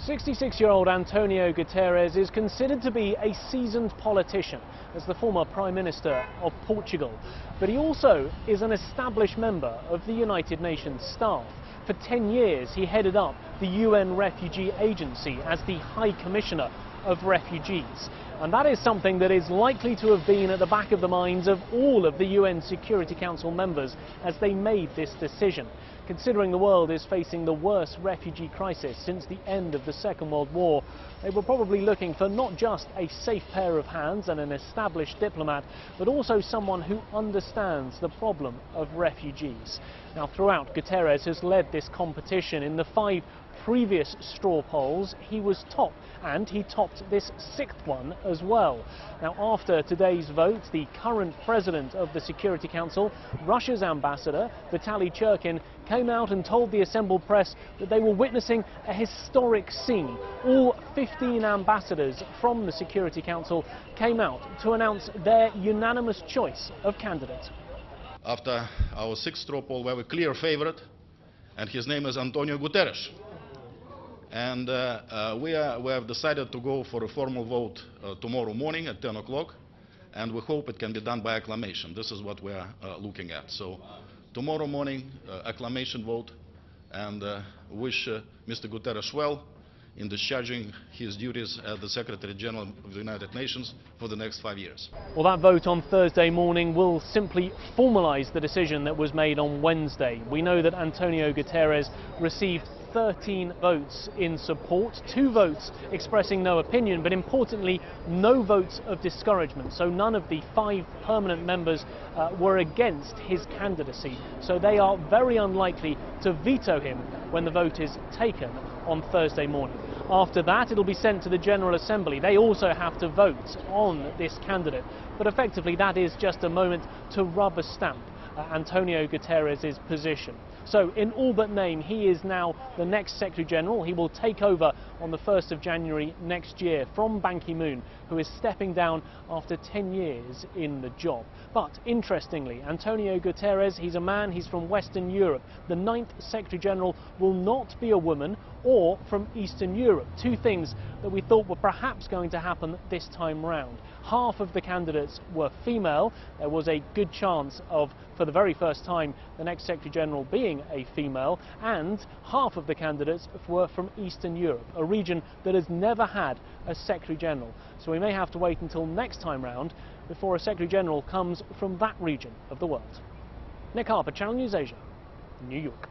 66-year-old Antonio Guterres is considered to be a seasoned politician as the former Prime Minister of Portugal. But he also is an established member of the United Nations staff. For 10 years he headed up the UN Refugee Agency as the High Commissioner of Refugees. And that is something that is likely to have been at the back of the minds of all of the UN Security Council members as they made this decision. Considering the world is facing the worst refugee crisis since the end of the Second World War, they were probably looking for not just a safe pair of hands and an established diplomat, but also someone who understands the problem of refugees. Now, throughout, Guterres has led this competition. In the 5 previous straw polls, he was top, and he topped this 6th one as well. Now, after today's vote, the current president of the Security Council, Russia's ambassador, Vitaly Churkin, came out and told the assembled press that they were witnessing a historic scene. All 15 ambassadors from the Security Council came out to announce their unanimous choice of candidate. After our 6th straw poll, we have a clear favorite, and his name is Antonio Guterres. And we have decided to go for a formal vote tomorrow morning at 10 o'clock, and we hope it can be done by acclamation. This is what we are looking at. So tomorrow morning, acclamation vote, and wish Mr. Guterres well in discharging his duties as the Secretary General of the United Nations for the next 5 years. Well, that vote on Thursday morning will simply formalise the decision that was made on Wednesday. We know that Antonio Guterres received 13 votes in support, 2 votes expressing no opinion, but importantly no votes of discouragement. So none of the 5 permanent members were against his candidacy. So they are very unlikely to veto him when the vote is taken on Thursday morning. After that, it'll be sent to the General Assembly. They also have to vote on this candidate. But effectively that is just a moment to rubber stamp Antonio Guterres' position. So in all but name, he is now the next Secretary General. He will take over on the 1st of January next year from Ban Ki-moon, who is stepping down after 10 years in the job. But interestingly, Antonio Guterres, he's a man, he's from Western Europe. The 9th Secretary General will not be a woman or from Eastern Europe. 2 things that we thought were perhaps going to happen this time round. Half of the candidates were female. There was a good chance of, for the very first time, the next Secretary General being a female, and half of the candidates were from Eastern Europe, a region that has never had a Secretary General. So we may have to wait until next time round before a Secretary General comes from that region of the world. Nick Harper, Channel NewsAsia, New York.